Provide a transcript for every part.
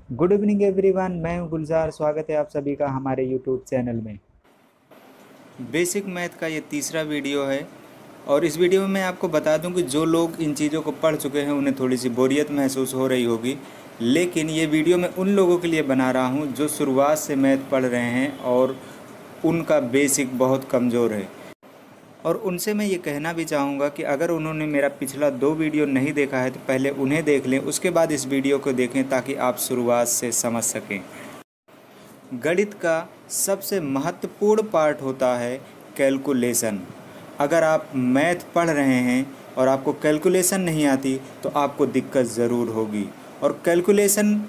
Good evening everyone. मैं हूं गुलजार। स्वागत है आप सभी का हमारे यूट्यूब चैनल में। बेसिक मैथ का ये तीसरा वीडियो है और इस वीडियो में मैं आपको बता दूं कि जो लोग इन चीज़ों को पढ़ चुके हैं उन्हें थोड़ी सी बोरियत महसूस हो रही होगी, लेकिन ये वीडियो मैं उन लोगों के लिए बना रहा हूं जो शुरुआत से मैथ पढ़ रहे हैं और उनका बेसिक बहुत कमज़ोर है। और उनसे मैं ये कहना भी चाहूँगा कि अगर उन्होंने मेरा पिछला 2 वीडियो नहीं देखा है तो पहले उन्हें देख लें, उसके बाद इस वीडियो को देखें ताकि आप शुरुआत से समझ सकें। गणित का सबसे महत्वपूर्ण पार्ट होता है कैलकुलेशन। अगर आप मैथ पढ़ रहे हैं और आपको कैलकुलेशन नहीं आती तो आपको दिक्कत ज़रूर होगी। और कैलकुलेशन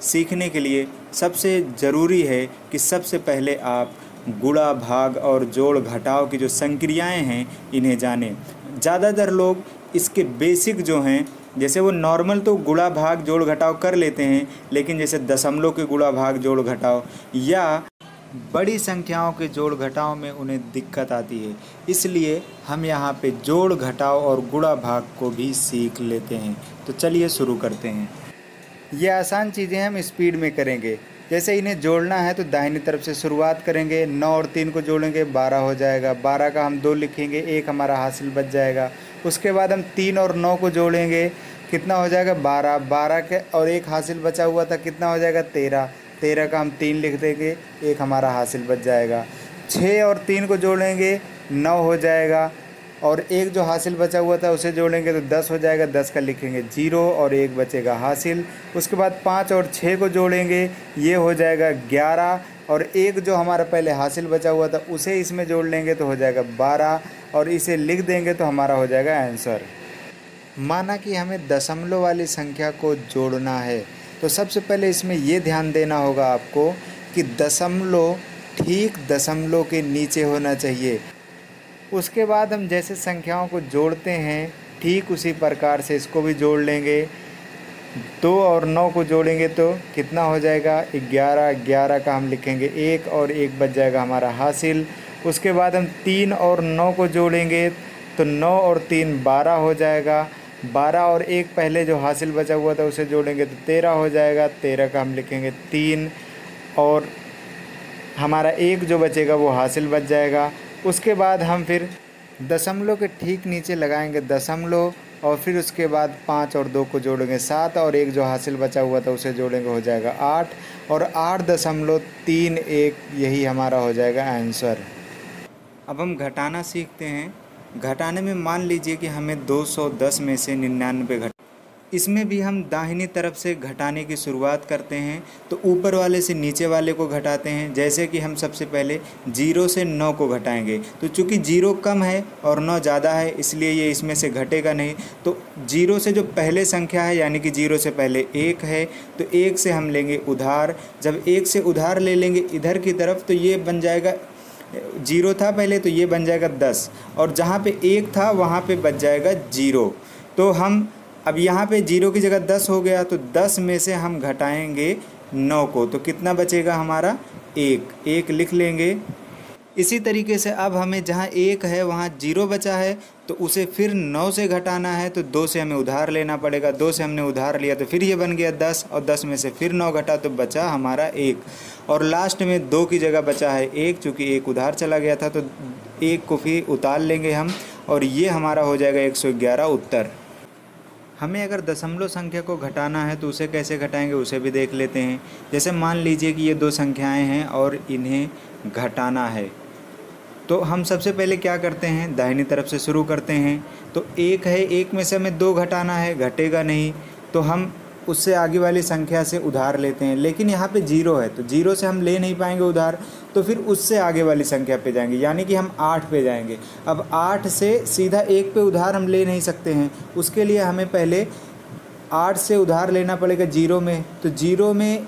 सीखने के लिए सबसे ज़रूरी है कि सबसे पहले आप गुणा भाग और जोड़ घटाव की जो संक्रियाएं हैं इन्हें जानें। ज़्यादातर लोग इसके बेसिक जो हैं, जैसे वो नॉर्मल तो गुणा भाग जोड़ घटाव कर लेते हैं, लेकिन जैसे दशमलव के गुणा भाग जोड़ घटाव या बड़ी संख्याओं के जोड़ घटाव में उन्हें दिक्कत आती है। इसलिए हम यहाँ पे जोड़ घटाव और गुणा भाग को भी सीख लेते हैं। तो चलिए शुरू करते हैं। ये आसान चीज़ें हम स्पीड में करेंगे। जैसे इन्हें जोड़ना है तो दाहिनी तरफ से शुरुआत करेंगे। 9 और 3 को जोड़ेंगे 12 हो जाएगा। 12 का हम 2 लिखेंगे, 1 हमारा हासिल बच जाएगा। उसके बाद हम 3 और 9 को जोड़ेंगे, कितना हो जाएगा 12। 12 के और 1 हासिल बचा हुआ था, कितना हो जाएगा 13। 13 का हम 3 लिख देंगे, 1 हमारा हासिल बच जाएगा। 6 और 3 को जोड़ेंगे 9 हो जाएगा और 1 जो हासिल बचा हुआ था उसे जोड़ेंगे तो 10 हो जाएगा। 10 का लिखेंगे 0 और 1 बचेगा हासिल। उसके बाद 5 और 6 को जोड़ेंगे, ये हो जाएगा 11 और 1 जो हमारा पहले हासिल बचा हुआ था उसे इसमें जोड़ लेंगे तो हो जाएगा 12 और इसे लिख देंगे तो हमारा हो जाएगा आंसर। माना कि हमें दशमलव वाली संख्या को जोड़ना है तो सबसे पहले इसमें ये ध्यान देना होगा आपको कि दशमलव ठीक दशमलव के नीचे होना चाहिए। उसके बाद हम जैसे संख्याओं को जोड़ते हैं ठीक उसी प्रकार से इसको भी जोड़ लेंगे। 2 और 9 को जोड़ेंगे तो कितना हो जाएगा 11। 11 का हम लिखेंगे 1 और 1 बच जाएगा हमारा हासिल। उसके बाद हम 3 और 9 को जोड़ेंगे तो 9 और 3 12 हो जाएगा। 12 और 1 पहले जो हासिल बचा हुआ था उसे जोड़ेंगे तो 13 हो जाएगा। 13 का हम लिखेंगे 3 और हमारा 1 जो बचेगा वो हासिल बच जाएगा। उसके बाद हम फिर दशमलव के ठीक नीचे लगाएंगे दशमलव और फिर उसके बाद 5 और 2 को जोड़ेंगे 7 और 1 जो हासिल बचा हुआ था उसे जोड़ेंगे हो जाएगा 8 और 8.31 यही हमारा हो जाएगा आंसर। अब हम घटाना सीखते हैं। घटाने में मान लीजिए कि हमें 210 में से 99 इसमें भी हम दाहिनी तरफ से घटाने की शुरुआत करते हैं तो ऊपर वाले से नीचे वाले को घटाते हैं। जैसे कि हम सबसे पहले 0 से 9 को घटाएंगे तो चूंकि 0 कम है और 9 ज़्यादा है इसलिए ये इसमें से घटेगा नहीं। तो 0 से जो पहले संख्या है यानी कि 0 से पहले 1 है तो 1 से हम लेंगे उधार। जब 1 से उधार ले लेंगे इधर की तरफ तो ये बन जाएगा, 0 था पहले तो ये बन जाएगा 10 और जहाँ पे 1 था वहाँ पे बच जाएगा 0। तो हम अब यहाँ पे 0 की जगह 10 हो गया तो 10 में से हम घटाएंगे 9 को तो कितना बचेगा हमारा 1 लिख लेंगे। इसी तरीके से अब हमें जहाँ 1 है वहाँ 0 बचा है तो उसे फिर 9 से घटाना है तो 2 से हमें उधार लेना पड़ेगा। 2 से हमने उधार लिया तो फिर ये बन गया 10 और 10 में से फिर 9 घटा तो बचा हमारा 1 और लास्ट में 2 की जगह बचा है 1। चूँकि 1 उधार चला गया था तो 1 को फिर उतार लेंगे हम और ये हमारा हो जाएगा 111 उत्तर। हमें अगर दशमलव संख्या को घटाना है तो उसे कैसे घटाएंगे उसे भी देख लेते हैं। जैसे मान लीजिए कि ये 2 संख्याएं हैं और इन्हें घटाना है तो हम सबसे पहले क्या करते हैं, दाहिनी तरफ से शुरू करते हैं। तो 1 है, 1 में से हमें 2 घटाना है, घटेगा नहीं तो हम उससे आगे वाली संख्या से उधार लेते हैं। लेकिन यहाँ पे 0 है तो 0 से हम ले नहीं पाएंगे उधार तो फिर उससे आगे वाली संख्या पे जाएंगे यानी कि हम 8 पे जाएंगे। अब 8 से सीधा 1 पे उधार हम ले नहीं सकते हैं, उसके लिए हमें पहले 8 से उधार लेना पड़ेगा 0 में। तो 0 में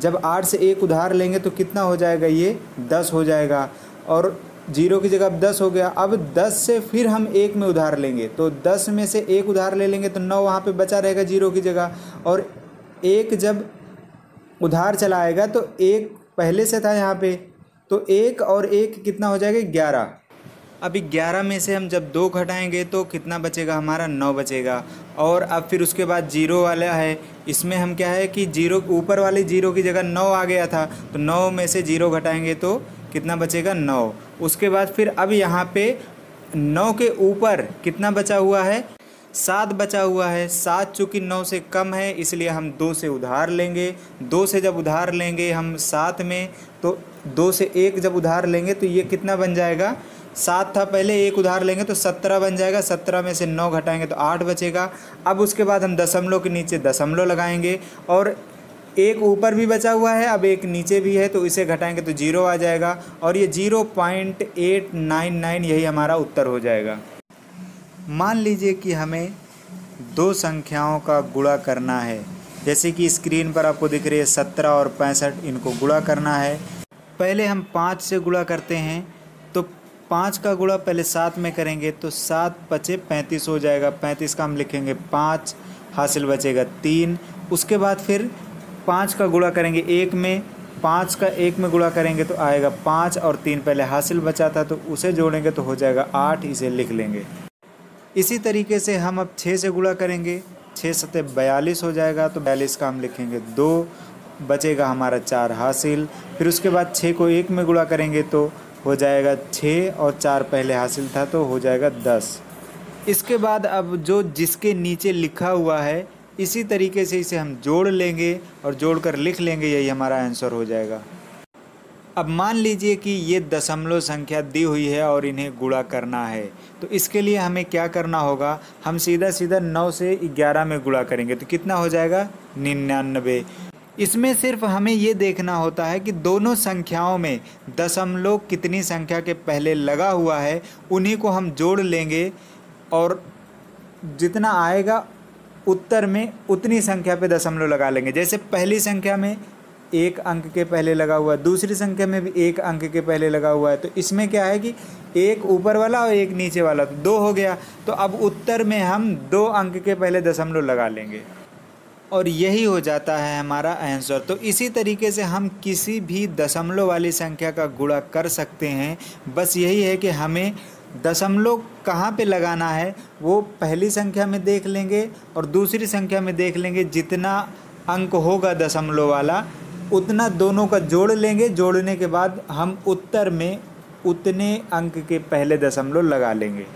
जब 8 से 1 उधार लेंगे तो कितना हो जाएगा, ये 10 हो जाएगा और 0 की जगह अब 10 हो गया। अब 10 से फिर हम 1 में उधार लेंगे तो 10 में से 1 उधार ले लेंगे तो 9 वहाँ पे बचा रहेगा 0 की जगह और 1 जब उधार चला आएगा तो 1 पहले से था यहाँ पे तो 1 और 1 कितना हो जाएगा 11। अब 11 में से हम जब 2 घटाएंगे तो कितना बचेगा हमारा, 9 बचेगा। और अब फिर उसके बाद जीरो वाला है, इसमें हम क्या है कि जीरो ऊपर वाली जीरो की जगह 9 आ गया था, तो 9 में से 0 घटाएंगे तो कितना बचेगा, 9। उसके बाद फिर अब यहाँ पे 9 के ऊपर कितना बचा हुआ है, 7 बचा हुआ है। 7 चूँकि 9 से कम है इसलिए हम 2 से उधार लेंगे। 2 से जब उधार लेंगे हम 7 में, तो 2 से 1 जब उधार लेंगे तो ये कितना बन जाएगा, 7 था पहले, 1 उधार लेंगे तो 17 बन जाएगा। 17 में से 9 घटाएंगे तो 8 बचेगा। अब उसके बाद हम दशमलव के नीचे दशमलव लगाएंगे और 1 ऊपर भी बचा हुआ है, अब 1 नीचे भी है, तो इसे घटाएंगे तो 0 आ जाएगा और ये 0.899 यही हमारा उत्तर हो जाएगा। मान लीजिए कि हमें 2 संख्याओं का गुणा करना है, जैसे कि स्क्रीन पर आपको दिख रही है 17 और 65, इनको गुणा करना है। पहले हम 5 से गुणा करते हैं, तो 5 का गुणा पहले 7 में करेंगे तो 7 पचे 35 हो जाएगा। 35 का हम लिखेंगे 5, हासिल बचेगा 3। उसके बाद फिर 5 का गुणा करेंगे 1 में, 5 का 1 में गुणा करेंगे तो आएगा 5 और 3 पहले हासिल बचा था तो उसे जोड़ेंगे तो हो जाएगा 8, इसे लिख लेंगे। इसी तरीके से हम अब 6 से गुणा करेंगे, 6 सत्ते 42 हो जाएगा, तो 42 का हम लिखेंगे 2, बचेगा हमारा 4 हासिल। फिर उसके बाद 6 को 1 में गुणा करेंगे तो हो जाएगा 6 और 4 पहले हासिल था तो हो जाएगा 10। इसके बाद अब जो जिसके नीचे लिखा हुआ है इसी तरीके से इसे हम जोड़ लेंगे और जोड़कर लिख लेंगे, यही हमारा आंसर हो जाएगा। अब मान लीजिए कि ये दशमलव संख्या दी हुई है और इन्हें गुणा करना है, तो इसके लिए हमें क्या करना होगा, हम सीधा 9 से 11 में गुणा करेंगे तो कितना हो जाएगा, 99। इसमें सिर्फ हमें ये देखना होता है कि दोनों संख्याओं में दशमलव कितनी संख्या के पहले लगा हुआ है, उन्हीं को हम जोड़ लेंगे और जितना आएगा उत्तर में उतनी संख्या पे दशमलव लगा लेंगे। जैसे पहली संख्या में 1 अंक के पहले लगा हुआ है, दूसरी संख्या में भी 1 अंक के पहले लगा हुआ है, तो इसमें क्या है कि 1 ऊपर वाला और 1 नीचे वाला, तो 2 हो गया। तो अब उत्तर में हम 2 अंक के पहले दशमलव लगा लेंगे और यही हो जाता है हमारा आंसर। तो इसी तरीके से हम किसी भी दशमलव वाली संख्या का गुणा कर सकते हैं, बस यही है कि हमें दशमलव कहाँ पे लगाना है वो पहली संख्या में देख लेंगे और दूसरी संख्या में देख लेंगे, जितना अंक होगा दशमलव वाला उतना दोनों का जोड़ लेंगे। जोड़ने के बाद हम उत्तर में उतने अंक के पहले दशमलव लगा लेंगे।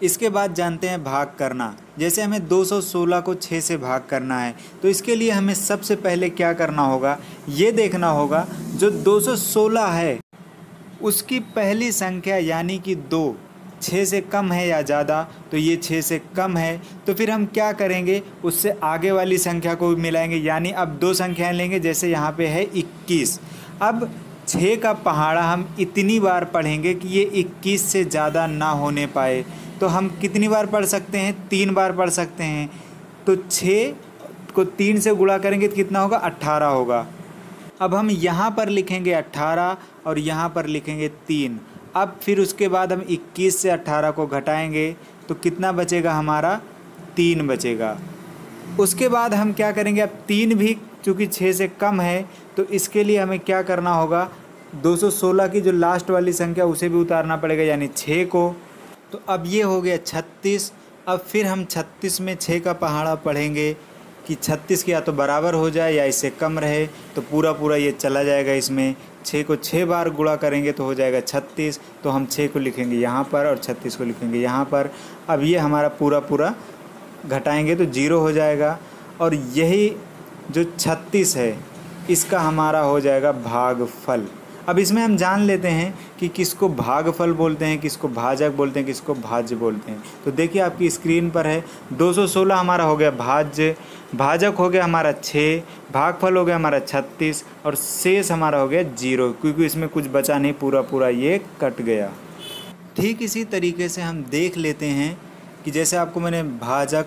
इसके बाद जानते हैं भाग करना। जैसे हमें 216 को 6 से भाग करना है, तो इसके लिए हमें सबसे पहले क्या करना होगा, ये देखना होगा जो 216 है उसकी पहली संख्या यानी कि 2 6 से कम है या ज़्यादा, तो ये 6 से कम है, तो फिर हम क्या करेंगे, उससे आगे वाली संख्या को भी मिलाएंगे। यानी अब 2 संख्याएं लेंगे, जैसे यहाँ पे है 21। अब 6 का पहाड़ा हम इतनी बार पढ़ेंगे कि ये 21 से ज़्यादा ना होने पाए। तो हम कितनी बार पढ़ सकते हैं, 3 बार पढ़ सकते हैं। तो 6 को 3 से गुणा करेंगे तो कितना होगा, 18 होगा। अब हम यहाँ पर लिखेंगे 18 और यहाँ पर लिखेंगे 3। अब फिर उसके बाद हम 21 से 18 को घटाएंगे तो कितना बचेगा हमारा, 3 बचेगा। उसके बाद हम क्या करेंगे, अब 3 भी चूँकि 6 से कम है तो इसके लिए हमें क्या करना होगा, 216 की जो लास्ट वाली संख्या उसे भी उतारना पड़ेगा, यानी 6 को। तो अब ये हो गया 36। अब फिर हम 36 में 6 का पहाड़ा पढ़ेंगे कि 36 के या तो बराबर हो जाए या इससे कम रहे, तो पूरा ये चला जाएगा इसमें। 6 को 6 बार गुणा करेंगे तो हो जाएगा 36, तो हम 6 को लिखेंगे यहाँ पर और 36 को लिखेंगे यहाँ पर। अब ये हमारा पूरा घटाएंगे तो 0 हो जाएगा और यही जो 36 है इसका हमारा हो जाएगा भागफल। अब इसमें हम जान लेते हैं कि किसको भागफल बोलते हैं, किसको भाजक बोलते हैं, किसको भाज्य बोलते हैं। तो देखिए आपकी स्क्रीन पर है 216 हमारा हो गया भाज्य, भाजक हो गया हमारा 6, भागफल हो गया हमारा 36 और शेष हमारा हो गया 0, क्योंकि इसमें कुछ बचा नहीं, पूरा ये कट गया। ठीक इसी तरीके से हम देख लेते हैं कि जैसे आपको मैंने भाजक,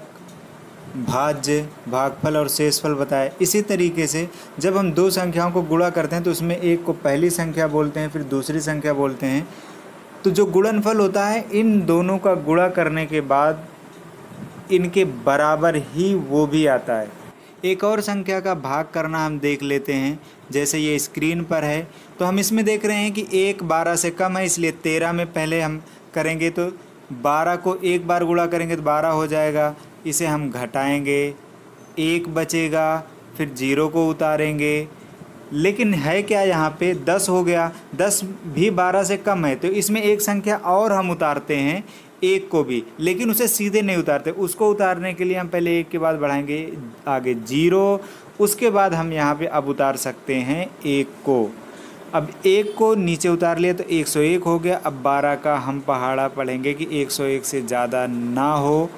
भाज्य, भागफल और शेषफल बताया, इसी तरीके से जब हम 2 संख्याओं को गुणा करते हैं तो उसमें एक को पहली संख्या बोलते हैं, फिर दूसरी संख्या बोलते हैं। तो जो गुणनफल होता है इन दोनों का गुणा करने के बाद इनके बराबर ही वो भी आता है। एक और संख्या का भाग करना हम देख लेते हैं, जैसे ये स्क्रीन पर है। तो हम इसमें देख रहे हैं कि 1 12 से कम है, इसलिए 13 में पहले हम करेंगे तो 12 को एक बार गुणा करेंगे तो 12 हो जाएगा। इसे हम घटाएंगे, 1 बचेगा, फिर 0 को उतारेंगे। लेकिन है क्या यहाँ पे 10 हो गया, 10 भी 12 से कम है, तो इसमें एक संख्या और हम उतारते हैं, 1 को भी, लेकिन उसे सीधे नहीं उतारते। उसको उतारने के लिए हम पहले 1 के बाद बढ़ाएंगे आगे 0, उसके बाद हम यहाँ पे अब उतार सकते हैं 1 को। अब 1 को नीचे उतार लिया तो 101 हो गया। अब 12 का हम पहाड़ा पढ़ेंगे कि 101 से ज़्यादा ना हो।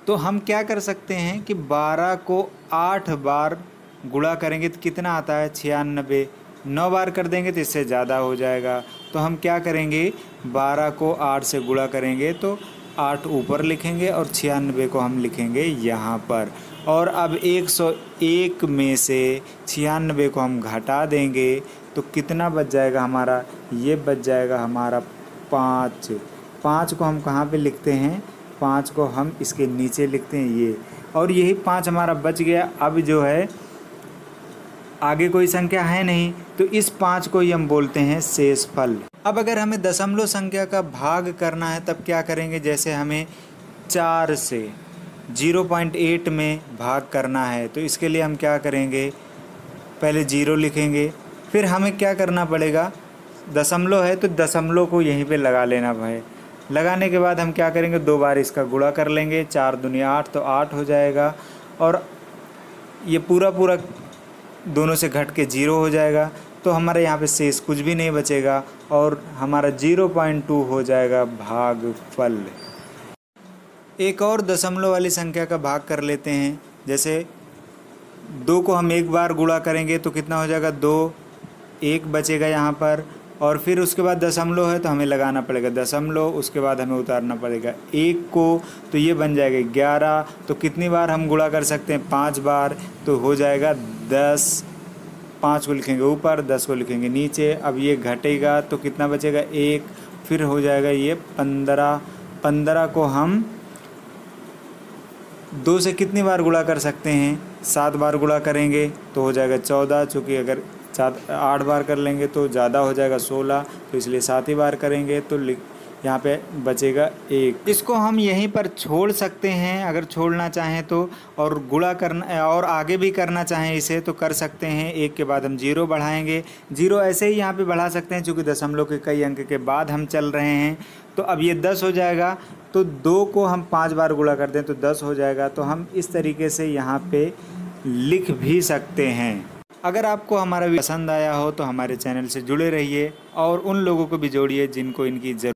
तो हम क्या कर सकते हैं कि 12 को 8 बार गुणा करेंगे तो कितना आता है 96। 9 बार कर देंगे तो इससे ज़्यादा हो जाएगा। तो हम क्या करेंगे, 12 को 8 से गुणा करेंगे तो 8 ऊपर लिखेंगे और 96 को हम लिखेंगे यहाँ पर। और अब 101 में से 96 को हम घटा देंगे तो कितना बच जाएगा हमारा, ये बच जाएगा हमारा 5। 5 को हम कहाँ पे लिखते हैं, 5 को हम इसके नीचे लिखते हैं ये, और यही 5 हमारा बच गया। अब जो है आगे कोई संख्या है नहीं, तो इस 5 को ही हम बोलते हैं शेषफल। अब अगर हमें दशमलव संख्या का भाग करना है तब क्या करेंगे, जैसे हमें 4 से 0.8 में भाग करना है तो इसके लिए हम क्या करेंगे, पहले 0 लिखेंगे, फिर हमें क्या करना पड़ेगा, दशमलव है तो दशमलव को यहीं पे लगा लेना भाई। लगाने के बाद हम क्या करेंगे, 2 बार इसका गुणा कर लेंगे, 4 दूनी 8 तो 8 हो जाएगा, और ये पूरा दोनों से घट के 0 हो जाएगा। तो हमारे यहाँ पे शेष कुछ भी नहीं बचेगा और हमारा 0.2 हो जाएगा भागफल। एक और दशमलव वाली संख्या का भाग कर लेते हैं। जैसे 2 को हम एक बार गुणा करेंगे तो कितना हो जाएगा 2, 1 बचेगा यहाँ पर, और फिर उसके बाद दशमलव है तो हमें लगाना पड़ेगा दशमलव, उसके बाद हमें उतारना पड़ेगा 1 को, तो ये बन जाएगा 11। तो कितनी बार हम गुणा कर सकते हैं, 5 बार, तो हो जाएगा 10। 5 को लिखेंगे ऊपर, 10 को लिखेंगे नीचे। अब ये घटेगा तो कितना बचेगा 1, फिर हो जाएगा ये 15। 15 को हम 2 से कितनी बार गुणा कर सकते हैं, 7 बार गुणा करेंगे तो हो जाएगा 14। चूँकि अगर 8 बार कर लेंगे तो ज़्यादा हो जाएगा 16, तो इसलिए 7 ही बार करेंगे तो यहाँ पे बचेगा 1। इसको हम यहीं पर छोड़ सकते हैं अगर छोड़ना चाहें तो, और गुणा करना और आगे भी करना चाहें इसे तो कर सकते हैं। 1 के बाद हम 0 बढ़ाएंगे, 0 ऐसे ही यहाँ पे बढ़ा सकते हैं चूँकि दशमलव के कई अंक के बाद हम चल रहे हैं। तो अब ये 10 हो जाएगा, तो 2 को हम 5 बार गुणा कर दें तो 10 हो जाएगा। तो हम इस तरीके से यहाँ पे लिख भी सकते हैं। अगर आपको हमारा वीडियो पसंद आया हो तो हमारे चैनल से जुड़े रहिए और उन लोगों को भी जोड़िए जिनको इनकी ज़रूरत